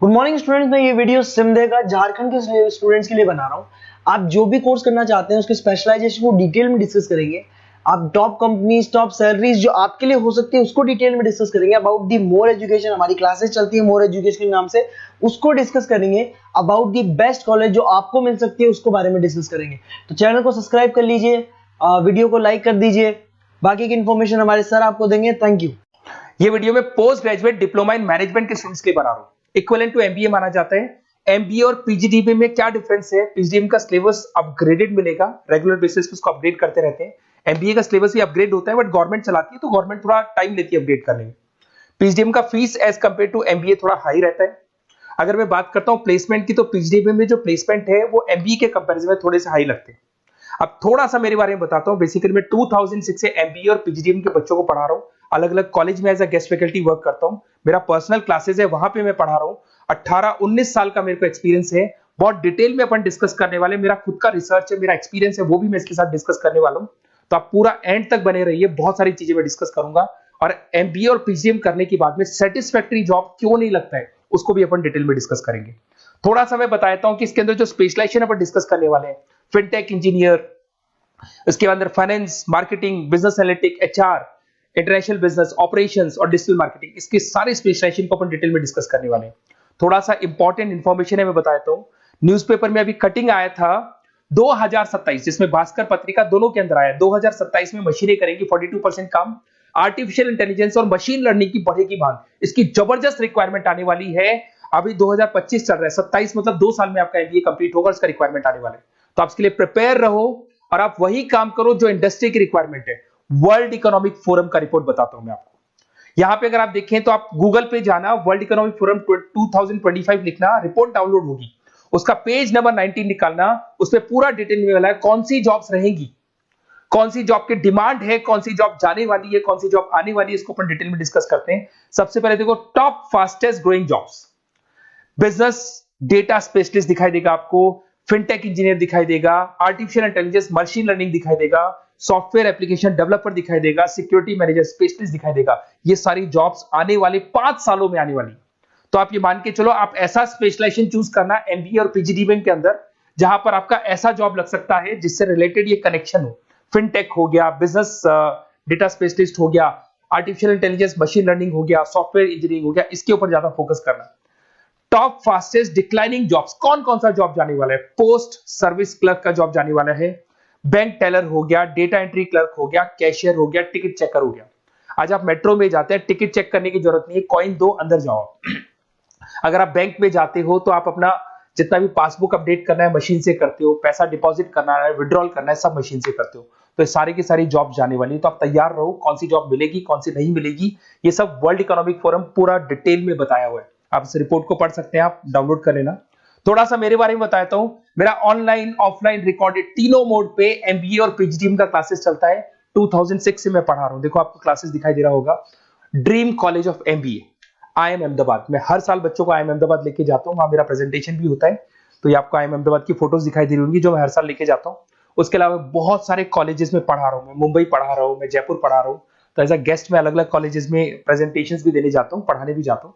Good morning students. मैं ये video सिमडे का झारखंड के स्टूडेंट्स के लिए बना रहा हूँ। आप जो भी कोर्स करना चाहते हैं उसके स्पेशलाइजेशन को डिटेल में डिस्कस करेंगे। आप टॉप कंपनीज, टॉप सैलरीज जो आपके लिए हो सकती है उसको डिटेल में डिस्कस करेंगे। अबाउट दी मोर एजुकेशन, हमारी क्लासेस चलती है मोर एजुकेशन के नाम से, उसको डिस्कस करेंगे। अबाउट दी बेस्ट कॉलेज जो आपको मिल सकती है उसको बारे में डिस्कस करेंगे। तो चैनल को सब्सक्राइब कर लीजिए, वीडियो को लाइक कर दीजिए। बाकी की इन्फॉर्मेशन हमारे सर आपको देंगे। Thank you. ये वीडियो में post graduate diploma in management के स्टूडेंट्स के लिए बना रहा हूं। इक्विवेलेंट टू एमबीए माना जाता है। एमबीए और पीजीडीबी में क्या डिफरेंस है? पीजीडीबी का सिलेबस अपग्रेडेड मिलेगा, रेगुलर बेसिस पे उसको अपडेट करते रहते हैं। एमबीए का सिलेबस भी अपग्रेड होता है, बट गवर्नमेंट चलाती है तो गवर्नमेंट थोड़ा टाइम लेती है अपडेट करने में। पीजीडीबी का fees as compare to MBA थोड़ा हाई रहता है। अगर मैं बात करता हूं प्लेसमेंट की, तो पीजीडीबी में जो प्लेसमेंट है वो एमबीए के कंपेरिजन में थोड़े से हाई लगते हैं। अब थोड़ा सा मेरे बारे में बताता हूं। बेसिकली मैं 2006 से एमबीए और पीजीडीबी के बच्चों को पढ़ा रहा हूं। अलग अलग कॉलेज में as a guest faculty work करता हूं। मेरा पर्सनल क्लासेस है, वहां पे मैं पढ़ा रहा हूं। 18-19 साल का मेरे को एक्सपीरियंस है। बहुत डिटेल में अपन डिस्कस करने वाले। मेरा खुद का रिसर्च है, मेरा एक्सपीरियंस है, वो भी मैं इसके साथ डिस्कस करने वाला हूं। तो आप पूरा एंड तक बने रहिए, बहुत सारी चीजें मैं डिस्कस करूंगा। और एमबीए और पीजीडीबी करने के बाद में सेटिस्फैक्टरी जॉब क्यों नहीं लगता है, उसको भी अपन डिटेल में डिस्कस करेंगे। थोड़ा सा मैं बताता हूं कि इसके अंदर जो स्पेशलाइजेशन अपन डिस्कस करने वाले हैं, फिनटेक इंजीनियर, इसके अंदर finance, marketing, business analytic, HR, international business, operations और डिजिटल मार्केटिंग, इसके सारे स्पेशलाइजेशन को अपन डिटेल में डिस्कस करने वाले हैं। थोड़ा सा इंपॉर्टेंट इंफॉर्मेशन है, मैं बताता हूं। न्यूज़पेपर में अभी कटिंग आया था 2027, जिसमें भास्कर पत्रिका दोनों के अंदर आया। 2027 में मशीनें करेंगी 42% काम। आर्टिफिशियल इंटेलिजेंस और मशीन लर्निंग की बढ़ेगी मांग, इसकी जबरदस्त रिक्वायरमेंट आने वाली है। अभी 2025 चल रहा है, 27 मतलब 2 साल में आपका एमबीए कंप्लीट होगा, इसका रिक्वायरमेंट आने वाला है। तो आप इसके लिए प्रिपेयर रहो और आप वही काम करो जो इंडस्ट्री की रिक्वायरमेंट है। वर्ल्ड इकोनॉमिक फोरम का रिपोर्ट बताता हूं मैं आपको। यहां पे अगर आप देखें तो आप गूगल पे जाना, वर्ल्ड इकोनॉमिक फोरम 2025 लिखना, रिपोर्ट डाउनलोड होगी। उसका पेज नंबर 19 निकालना, उसमें पूरा डिटेल में मिला है कौन सी जॉब्स रहेंगी, कौन सी जॉब की डिमांड है, कौन सी जॉब जाने वाली है, कौन सी जॉब आने वाली है। इसको अपन डिटेल में डिस्कस करते हैं। सबसे पहले देखो, top fastest growing jobs. Business data specialist दिखाई देगा आपको, फिनटेक इंजीनियर दिखाई देगा, आर्टिफिशियल इंटेलिजेंस मशीन लर्निंग दिखाई देगा, सॉफ्टवेयर एप्लीकेशन डेवलपर दिखाई देगा, सिक्योरिटी मैनेजर स्पेशलिस्ट दिखाई देगा। ये सारी जॉब्स आने वाले 5 सालों में आने वाली। तो आप ये मान के चलो, आप ऐसा स्पेशलाइजेशन चूज करना एमबीए और पीजीडीबी के अंदर, जहां पर आपका ऐसा जॉब लग सकता है जिससे रिलेटेड ये कनेक्शन हो। फिनटेक हो गया, बिजनेस डेटा स्पेशलिस्ट हो गया, आर्टिफिशियल इंटेलिजेंस मशीन लर्निंग हो गया, सॉफ्टवेयर इंजीनियरिंग हो गया, इसके ऊपर ज्यादा फोकस करना। टॉप फास्टेस्ट डिक्लाइनिंग जॉब्स, कौन कौन सा जॉब जाने वाला है? पोस्ट सर्विस क्लर्क का जॉब जाने वाला है, बैंक टेलर हो गया, डेटा एंट्री क्लर्क हो गया, कैशियर हो गया, टिकट चेकर हो गया। आज आप मेट्रो में जाते हैं, टिकट चेक करने की जरूरत नहीं है, कॉइन दो अंदर जाओ। अगर आप बैंक में जाते हो तो आप अपना जितना भी पासबुक अपडेट करना है मशीन से करते हो, पैसा डिपॉजिट करना है, विड्रॉल करना है, सब मशीन से करते हो। तो सारी की सारी जॉब जाने वाली है। तो आप तैयार रहो, कौन सी जॉब मिलेगी, कौन सी नहीं मिलेगी, ये सब वर्ल्ड इकोनॉमिक फोरम पूरा डिटेल में बताया हुआ है। आप इस रिपोर्ट को पढ़ सकते हैं, आप डाउनलोड कर लेना। थोड़ा सा मेरे बारे में बताता हूं। मेरा ऑनलाइन, ऑफलाइन, रिकॉर्डेड तीनों मोड पे एमबीए और पीजीडीबी का क्लासेस चलता है। 2006 से मैं पढ़ा रहा हूं। देखो आपको क्लासेस दिखाई दे रहा होगा, dream college of MBA, IIM Ahmedabad. मैं हर साल बच्चों को आईएम अहमदाबाद लेके जाता हूं, वहां मेरा प्रेजेंटेशन भी होता है। तो ये आपको आईएम अहमदाबाद की फोटोज दिखाई दे रही होंगी जो मैं हर साल लेके जाता हूं। उसके अलावा बहुत सारे कॉलेजेस में पढ़ा रहा हूं। मैं मुंबई पढ़ा रहा हूं, मैं जयपुर पढ़ा रहा हूं। तो एज अ गेस्ट मैं अलग अलग कॉलेजेस में प्रेजेंटेशंस भी देने जाता हूं, पढ़ाने भी जाता हूं।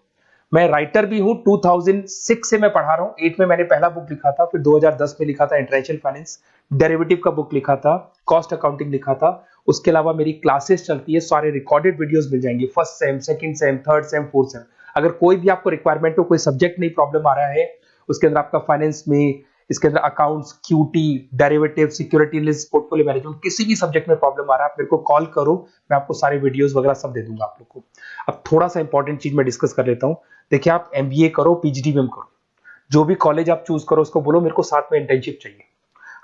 मैं राइटर भी हूं। 2006 से मैं पढ़ा रहा हूं। 8 में मैंने पहला बुक लिखा था, फिर 2010 में लिखा था इंटरनेशनल फाइनेंस, डेरिवेटिव का बुक लिखा था, कॉस्ट अकाउंटिंग लिखा था। उसके अलावा मेरी क्लासेस चलती है, सारे रिकॉर्डेड वीडियोस मिल जाएंगे, first sem, second same, third same, fourth same. अगर कोई भी आपको रिक्वायरमेंट हो, कोई सब्जेक्ट नहीं प्रॉब्लम आ रहा है, उसके अंदर आपका फाइनेंस में, इसके अंदर accounts, QT, derivative, security list, portfolio management, किसी भी सब्जेक्ट में प्रॉब्लम आ रहा है, आप मेरे को कॉल करो, मैं आपको सारे वीडियोस वगैरह सब दे दूंगा आप लोग को। अब थोड़ा सा इंपॉर्टेंट चीज मैं डिस्कस कर लेता हूं। देखिए, आप एमबीए करो, पीजीडीबी करो, जो भी कॉलेज आप चूज करो, उसको बोलो मेरे को साथ में इंटर्नशिप चाहिए।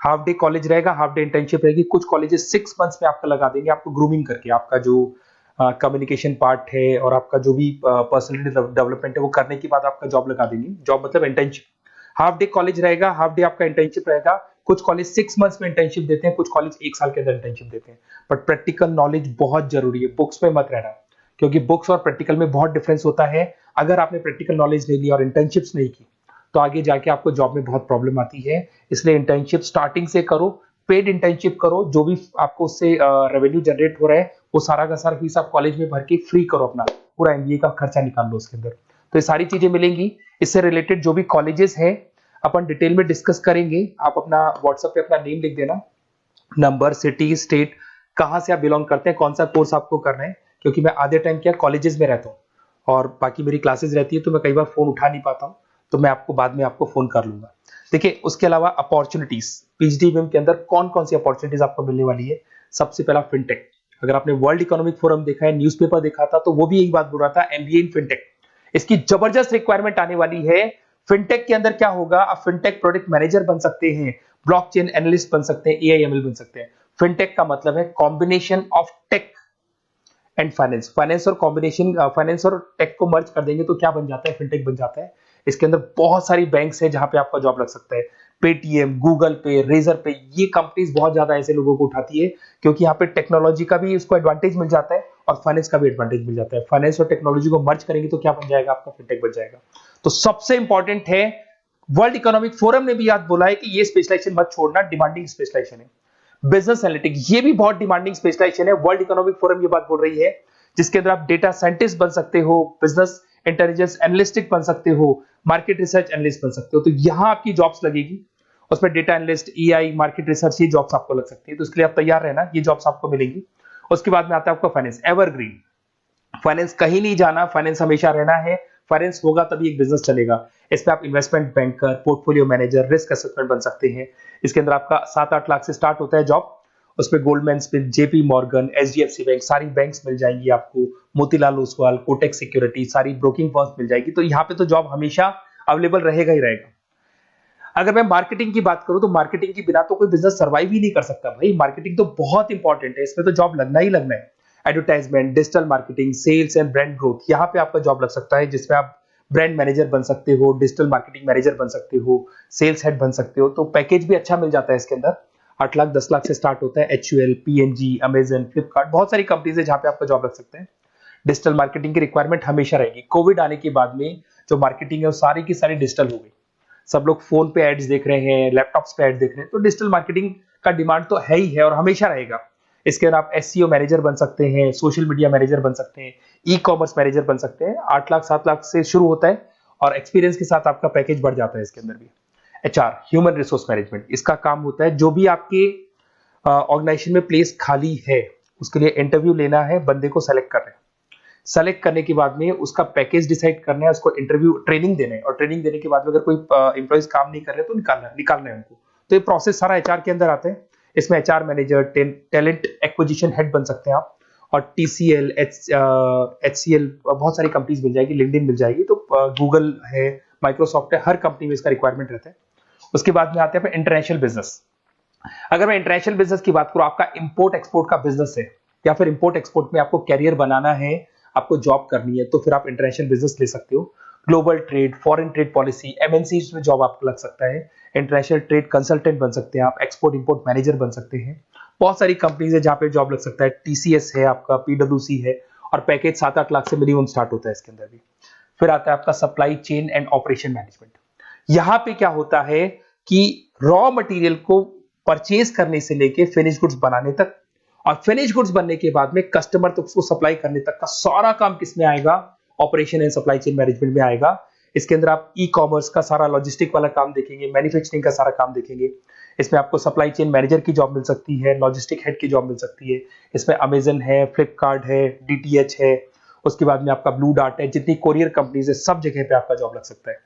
हाफ डे कॉलेज रहेगा, हाफ डे इंटर्नशिप रहेगी। कुछ कॉलेजेस 6 मंथ्स में आपका लगा देंगे, आपको ग्रूमिंग करके, आपका जो कम्युनिकेशन पार्ट है और आपका जो भी पर्सनैलिटी डेवलपमेंट है वो करने के बाद आपका जॉब लगा देंगे। जॉब मतलब इंटर्नशिप। हाफ डे कॉलेज रहेगा, हाफ डे आपका इंटर्नशिप रहेगा। कुछ कॉलेज 6 मंथ्स में इंटर्नशिप देते हैं, कुछ कॉलेज 1 साल के अंदर इंटर्नशिप देते हैं। बट प्रैक्टिकल नॉलेज बहुत जरूरी है, बुक्स पे मत रहना, क्योंकि बुक्स और प्रैक्टिकल में बहुत डिफरेंस होता है। अगर आपने प्रैक्टिकल नॉलेज नहीं ली और इंटर्नशिप्स नहीं की तो आगे जाके आपको जॉब में बहुत प्रॉब्लम आती है। इसलिए इंटर्नशिप स्टार्टिंग से करो, पेड इंटर्नशिप करो, जो भी आपको उससे रेवेन्यू जनरेट हो रहा है वो सारा का सारा फीस आप कॉलेज में भर के फ्री करो, अपना पूरा एमबीए का खर्चा निकाल लो उसके अंदर। तो ये सारी चीजें मिलेंगी। इससे रिलेटेड जो भी कॉलेजेस हैं अपन डिटेल में डिस्कस करेंगे। आप अपना व्हाट्सएप पे अपना नेम लिख देना, नंबर, सिटी, स्टेट, कहाँ से आप बिलोंग करते हैं, कौन सा कोर्स आपको करना है, क्योंकि मैं आधे टाइम क्या कॉलेजेस में रहता हूँ और बाकी मेरी क्लासेस रहती है, तो मैं कई बार फोन उठा नहीं पाता हूँ, तो मैं आपको बाद में आपको फोन कर लूंगा। देखिए, उसके अलावा अपॉर्चुनिटीज पीजीडीबीएम के अंदर कौन कौन सी अपॉर्चुनिटीज आपको मिलने वाली है। सबसे पहला फिनटेक। अगर आपने वर्ल्ड इकोनॉमिक फोरम देखा है, न्यूज़पेपर देखा था, तो वो भी यही बात बोल रहा था, एमबीए इन फिनटेक। इसकी जबरदस्त रिक्वायरमेंट आने वाली है। फिनटेक के अंदर क्या होगा, आप फिनटेक प्रोडक्ट मैनेजर बन सकते हैं, ब्लॉकचेन एनालिस्ट बन सकते हैं, एआईएमएल बन सकते हैं। फिनटेक का मतलब है combination of tech and finance. Finance और कॉम्बिनेशन, फाइनेंस और टेक को मर्ज कर देंगे तो क्या बन जाता है, फिनटेक बन जाता है। इसके अंदर बहुत सारी बैंक्स है जहां पे आपका जॉब लग सकता है। पेटीएम, गूगल पे, रेजर पे, ये कंपनीज बहुत ज्यादा ऐसे लोगों को उठाती है, क्योंकि यहाँ पे टेक्नोलॉजी का भी उसको एडवांटेज मिल जाता है और फाइनेंस का भी एडवांटेज मिल जाता है। फाइनेंस और टेक्नोलॉजी को मर्ज करेंगे तो क्या बन जाएगा, आपका फिनटेक बन जाएगा। तो सबसे इंपॉर्टेंट है, वर्ल्ड इकोनॉमिक फोरम ने भी याद बोला है कि ये स्पेशलाइजेशन मत छोड़ना, डिमांडिंग स्पेशलाइजेशन है। बिजनेस एनालिटिक, ये भी बहुत डिमांडिंग स्पेशलाइजेशन है। वर्ल्ड इकोनॉमिक फोरम ये बात बोल रही है, जिसके अंदर आप डेटा साइंटिस्ट बन सकते हो, बिजनेस इंटेलिजेंस एनालिस्टिक बन सकते हो, मार्केट रिसर्च एनालिस्ट बन सकते हो। तो यहां आपकी जॉब्स लगेगी, उसमें data analyst, EI, market research, ये जॉब्स आपको लग सकती है। तो इसके लिए आप तैयार रहना, ये जॉब्स आपको मिलेंगी। उसके बाद में आता है आपका फाइनेंस, एवरग्रीन। फाइनेंस कहीं नहीं जाना, फाइनेंस हमेशा रहना है। फाइनेंस होगा तभी एक बिजनेस चलेगा। इसमें आप investment banker, portfolio manager, risk assessment बन सकते हैं। इसके अंदर आपका 7-8 लाख से स्टार्ट होता है जॉब। उसमें Goldman Smith, JP Morgan, HDFC bank, सारी बैंक्स मिल जाएंगी आपको, मोतीलाल ओसवाल, कोटक सिक्योरिटी, सारी ब्रोकिंग फर्म्स मिल जाएगी। तो यहाँ पे तो जॉब हमेशा अवेलेबल रहेगा ही रहेगा। अगर मैं मार्केटिंग की बात करूं तो मार्केटिंग के बिना तो कोई बिजनेस सर्वाइव ही नहीं कर सकता भाई। मार्केटिंग तो बहुत इंपॉर्टेंट है, इसमें तो जॉब लगना ही लगना है। Advertisement, digital marketing, sales and brand growth, यहाँ पे आपका जॉब लग सकता है, जिसमें आप ब्रांड मैनेजर बन सकते हो, डिजिटल मार्केटिंग मैनेजर बन सकते हो, सेल्स हेड बन सकते हो। तो पैकेज भी अच्छा मिल जाता है इसके अंदर, 8 लाख 10 लाख से स्टार्ट होता है। एचयूएल, पीएनजी, अमेजन, फ्लिपकार्ट, बहुत सारी कंपनीज है जहां पे आपका जॉब लग सकते हैं। डिजिटल मार्केटिंग की रिक्वायरमेंट हमेशा रहेगी। कोविड आने के बाद में जो मार्केटिंग है वो सारी की सारी डिजिटल हो गई। सब लोग फोन पे एड्स देख रहे हैं, लैपटॉप्स पे एड्स देख रहे हैं, तो डिजिटल मार्केटिंग का डिमांड तो है ही है और हमेशा रहेगा। इसके अंदर आप एसईओ मैनेजर बन सकते हैं, सोशल मीडिया मैनेजर बन सकते हैं, ई कॉमर्स मैनेजर बन सकते हैं। 8 लाख 7 लाख से शुरू होता है और एक्सपीरियंस के साथ आपका पैकेज बढ़ जाता है इसके अंदर भी। एचआर, ह्यूमन रिसोर्स मैनेजमेंट, इसका काम होता है जो भी आपके ऑर्गेनाइजेशन में प्लेस खाली है उसके लिए इंटरव्यू लेना है, बंदे को सेलेक्ट करना है। सेलेक्ट करने के बाद में उसका पैकेज डिसाइड करना है, उसको इंटरव्यू ट्रेनिंग देना है और ट्रेनिंग देने के बाद में अगर कोई एम्प्लॉइज काम नहीं कर रहे तो निकालना है उनको। तो ये प्रोसेस सारा एचआर के अंदर आता है। इसमें HR manager, talent acquisition head बन सकते हैं आप, और टीसीएल, एचसीएल, बहुत सारी कंपनीज मिल जाएगी, लिंक्डइन मिल जाएगी, तो गूगल है, माइक्रोसॉफ्ट है, हर कंपनी में इसका रिक्वायरमेंट रहता है। उसके बाद में आते हैं इंटरनेशनल बिजनेस। अगर मैं इंटरनेशनल बिजनेस की बात करूं, आपका इंपोर्ट एक्सपोर्ट का बिजनेस है या फिर इंपोर्ट एक्सपोर्ट में आपको कैरियर बनाना है, आपको जॉब करनी है, तो फिर आप इंटरनेशनल बिजनेस ले सकते हो। Global trade, foreign trade policy, MNCs में जॉब आपको लग सकता है। इंटरनेशनल ट्रेड कंसल्टेंट बन सकते हैं आप, एक्सपोर्ट इंपोर्ट मैनेजर बन सकते हैं। बहुत सारी कंपनीज है जहां पे जॉब लग सकता है। टीसीएस है आपका, पीडब्ल्यूसी है, और पैकेज 7-8 लाख से मिनिमम स्टार्ट होता है इसके अंदर भी। फिर आता है आपका supply chain and operation management. यहां पे क्या होता है कि रॉ मटेरियल को परचेज करने से लेके फिनिश गुड्स बनाने तक, और फिनिश गुड्स बनने के बाद में कस्टमर तक उसको सप्लाई करने तक का सारा काम किसमें आएगा, operation and supply chain management में आएगा। इसके अंदर आप ई कॉमर्स का सारा लॉजिस्टिक वाला काम देखेंगे, मैन्युफैक्चरिंग का सारा काम देखेंगे। इसमें आपको सप्लाई चेन मैनेजर की जॉब मिल सकती है, लॉजिस्टिक हेड की जॉब मिल सकती है। इसमें अमेजन है, फ्लिपकार्ट है, डीटीएच है, उसके बाद में आपका ब्लू डार्ट है, जितनी कोरियर कंपनीज है सब जगह पे आपका जॉब लग सकता है।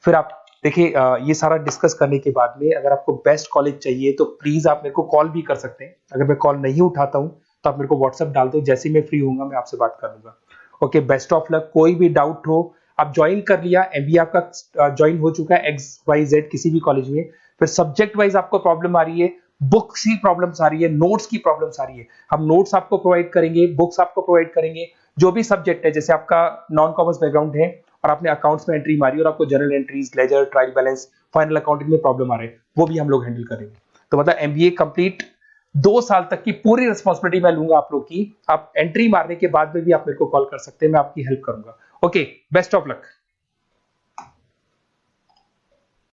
फिर आप देखिए, ये सारा डिस्कस करने के बाद में अगर आपको बेस्ट कॉलेज चाहिए तो प्लीज आप मेरे को कॉल भी कर सकते हैं। अगर मैं कॉल नहीं उठाता हूं तो आप मेरे को व्हाट्सएप डाल दो, जैसे ही मैं फ्री होऊंगा मैं आपसे बात कर लूंगा। Okay, best of luck. कोई भी डाउट हो, आप ज्वाइन कर लिया, एमबीए आपका ज्वाइन हो चुका है XYZ किसी भी कॉलेज में, फिर सब्जेक्ट वाइज आपको प्रॉब्लम आ रही है, बुक्स की प्रॉब्लम्स आ रही है, नोट्स की प्रॉब्लम्स आ रही है, हम नोट्स आपको प्रोवाइड करेंगे, बुक्स आपको प्रोवाइड करेंगे। जो भी सब्जेक्ट है, जैसे आपका नॉन कॉमर्स बैकग्राउंड है और आपने अकाउंट्स में एंट्री मारी और आपको general entries, ledger, trial balance, final accounting में प्रॉब्लम आ रहे हैं, वो भी हम लोग हैंडल करेंगे। तो मतलब एमबीए कंप्लीट 2 साल तक की पूरी रिस्पॉन्सिबिलिटी मैं लूंगा आप लोग की। आप एंट्री मारने के बाद में भी आप मेरे को कॉल कर सकते हैं, मैं आपकी हेल्प करूंगा। Okay, best of luck.